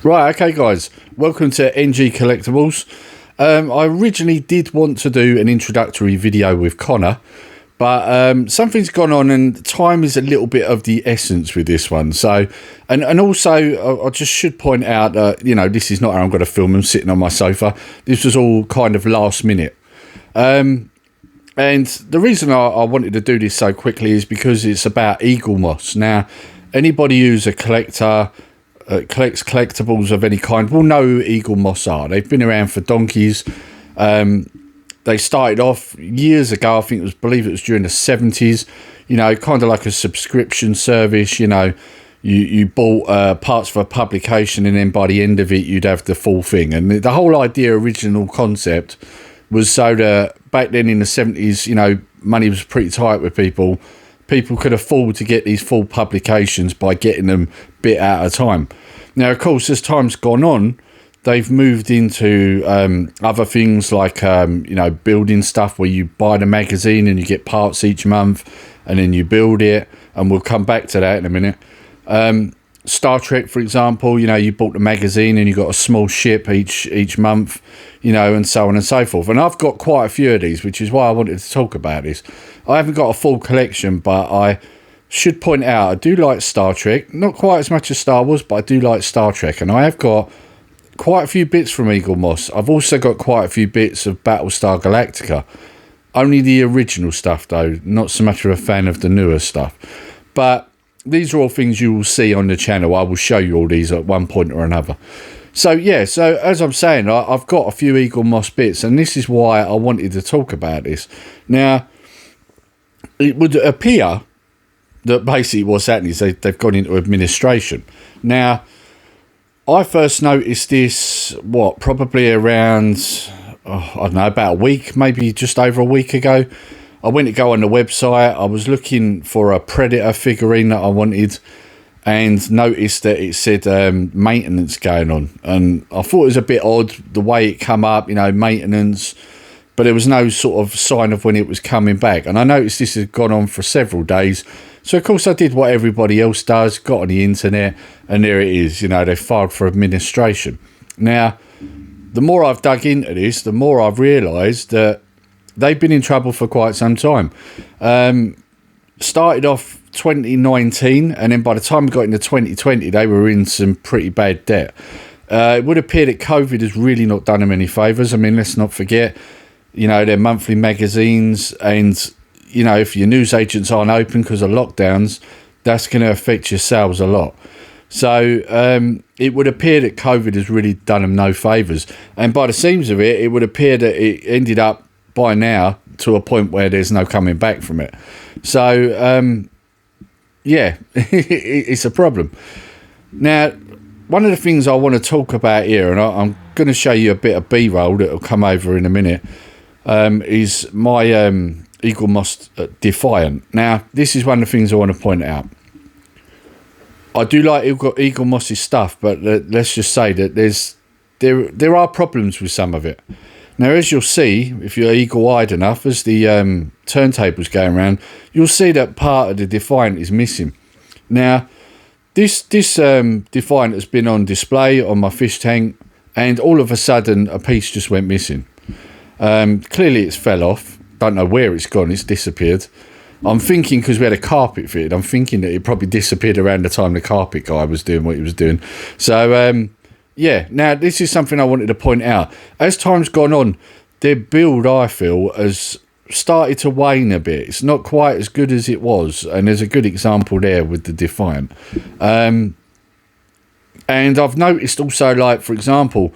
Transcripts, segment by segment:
Right, okay, guys. Welcome to NG Collectables. I originally did want to do an introductory video with Connor, but something's gone on and time is a little bit of the essence with this one. So, and also, I just should point out that, this is not how I'm going to film. I'm sitting on my sofa. This was all kind of last minute. And the reason I wanted to do this so quickly is because it's about Eaglemoss. Now, anybody who's a collector, collects collectibles of any kind will know who Eaglemoss are. They've been around for donkeys. They started off years ago. I believe it was during the 70s. Kind of like a subscription service. You bought parts for a publication, and then by the end of it, you'd have the full thing. And the whole idea, original concept, was so that back then in the 70s, money was pretty tight with people. People could afford to get these full publications by getting them bit at a time. Now, of course, as time's gone on, they've moved into other things like, building stuff where you buy the magazine and you get parts each month and then you build it. And we'll come back to that in a minute. Star Trek, for example, you bought the magazine and you got a small ship each month, and so on and so forth. And I've got quite a few of these, which is why I wanted to talk about this. I haven't got a full collection, but I should point out I do like Star Trek. Not quite as much as Star Wars, but I do like Star Trek. And I have got quite a few bits from Eaglemoss. I've also got quite a few bits of Battlestar Galactica. Only the original stuff, though. Not so much of a fan of the newer stuff. But these are all things you will see on the channel. I will show you all these at one point or another. So, so as I'm saying, I've got a few Eaglemoss bits, and this is why I wanted to talk about this. Now, it would appear that basically what's happening is they've gone into administration. Now, I first noticed this, probably around, about a week, maybe just over a week ago. I went to go on the website. I was looking for a Predator figurine that I wanted and noticed that it said maintenance going on. And I thought it was a bit odd the way it come up, maintenance, but there was no sort of sign of when it was coming back. And I noticed this had gone on for several days. So, of course, I did what everybody else does, got on the internet, and there it is. They filed for administration. Now, the more I've dug into this, the more I've realised that they've been in trouble for quite some time. Started off 2019, and then by the time we got into 2020, they were in some pretty bad debt. It would appear that COVID has really not done them any favours. I mean, let's not forget, their monthly magazines, and, if your newsagents aren't open because of lockdowns, that's going to affect your sales a lot. So it would appear that COVID has really done them no favours. And by the seams of it, it would appear that it ended up by now to a point where there's no coming back from it. So, it's a problem. Now, one of the things I want to talk about here, and I'm going to show you a bit of B-roll that will come over in a minute, is my Eaglemoss Defiant. Now, this is one of the things I want to point out. I do like Eaglemoss's stuff, but let's just say that there are problems with some of it. Now, as you'll see, if you're eagle-eyed enough, as the turntable's going around, you'll see that part of the Defiant is missing. Now, this Defiant has been on display on my fish tank, and all of a sudden, a piece just went missing. Clearly, it's fell off. Don't know where it's gone. It's disappeared. I'm thinking, because we had a carpet fitted, I'm thinking that it probably disappeared around the time the carpet guy was doing what he was doing. So, now this is something I wanted to point out. As time's gone on, their build, I feel, has started to wane a bit. It's not quite as good as it was, and there's a good example there with the Defiant. And I've noticed also, like, for example,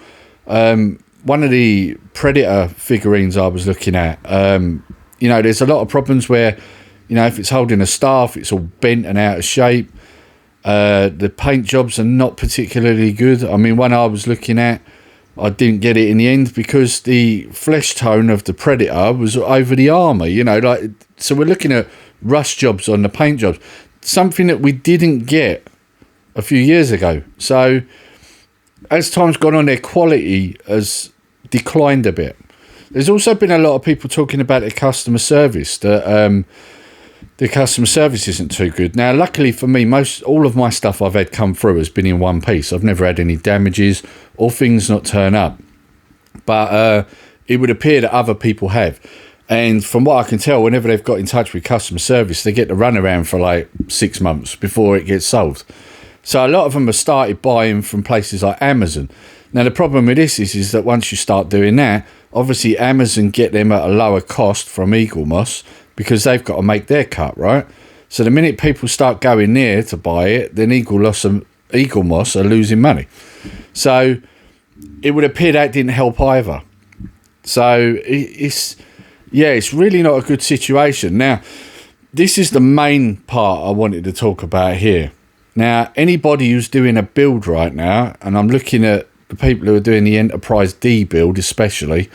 one of the Predator figurines I was looking at, there's a lot of problems where, if it's holding a staff, it's all bent and out of shape. The paint jobs are not particularly good. I mean, one I was looking at, I didn't get it in the end because the flesh tone of the Predator was over the armour, so we're looking at rust jobs on the paint jobs, something that we didn't get a few years ago. So as time's gone on, their quality has declined a bit. There's also been a lot of people talking about their customer service, that the customer service isn't too good. Now, luckily for me, all of my stuff I've had come through has been in one piece. I've never had any damages or things not turn up. But it would appear that other people have. And from what I can tell, whenever they've got in touch with customer service, they get the runaround for like 6 months before it gets solved. So a lot of them have started buying from places like Amazon. Now, the problem with this is that once you start doing that, obviously Amazon get them at a lower cost from Eaglemoss, because they've got to make their cut, right? So the minute people start going there to buy it, then Eaglemoss are losing money. So it would appear that didn't help either. So it's really not a good situation. Now, this is the main part I wanted to talk about here. Now, anybody who's doing a build right now, and I'm looking at the people who are doing the Enterprise D build especially,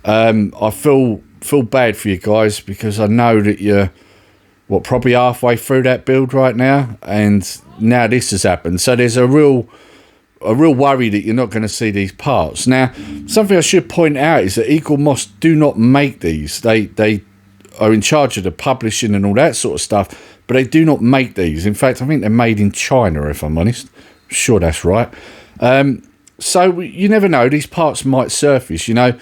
I feel bad for you guys, because I know that you're probably halfway through that build right now, and now this has happened. So there's a real worry that you're not going to see these parts. Now, something I should point out is that Eaglemoss do not make these. They are in charge of the publishing and all that sort of stuff, but they do not make these. In fact, I think they're made in China, if I'm honest. I'm sure that's right. So you never know, these parts might surface, you know.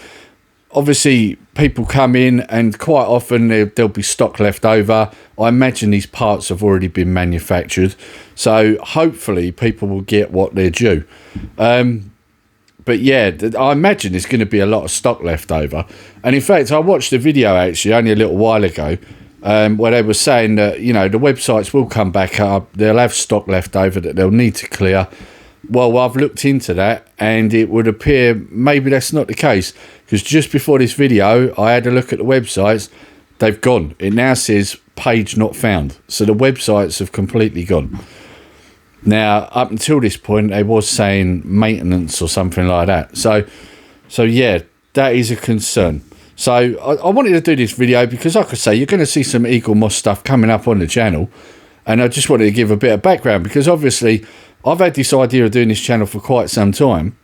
Obviously, people come in and quite often there'll be stock left over. I imagine these parts have already been manufactured. So hopefully people will get what they're due. But yeah, I imagine there's going to be a lot of stock left over. And in fact, I watched a video actually only a little while ago where they were saying that, you know, the websites will come back up. They'll have stock left over that they'll need to clear. Well, I've looked into that, and it would appear maybe that's not the case, because just before this video, I had a look at the websites. They've gone. It now says page not found. So the websites have completely gone. Now, up until this point, they was saying maintenance or something like that. So yeah, that is a concern. So I wanted to do this video because, like I say, you're going to see some Eaglemoss stuff coming up on the channel. And I just wanted to give a bit of background, because obviously I've had this idea of doing this channel for quite some time,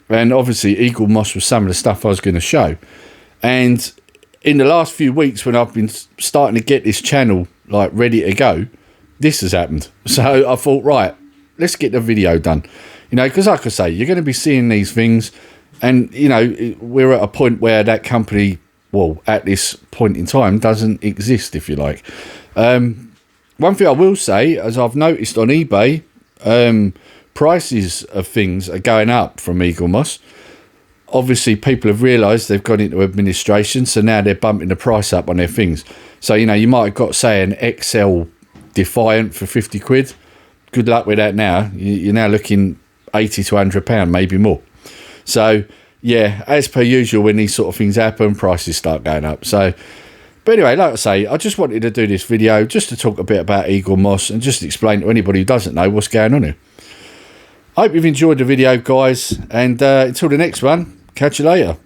and obviously Eaglemoss was some of the stuff I was going to show. And in the last few weeks, when I've been starting to get this channel like ready to go, this has happened. So I thought, right, let's get the video done. You know, because like I say, you're going to be seeing these things, and you know, we're at a point where that company, well, at this point in time, doesn't exist, if you like. One thing I will say, as I've noticed on eBay, prices of things are going up from Eaglemoss. Obviously, people have realised they've gone into administration, so now they're bumping the price up on their things. So, you know, you might have got, say, an XL Defiant for 50 quid. Good luck with that now. You're now looking £80 to £100, maybe more. So, yeah, as per usual, when these sort of things happen, prices start going up. So, but anyway, like I say, I just wanted to do this video just to talk a bit about Eaglemoss and just explain to anybody who doesn't know what's going on here. I hope you've enjoyed the video, guys, and until the next one, catch you later.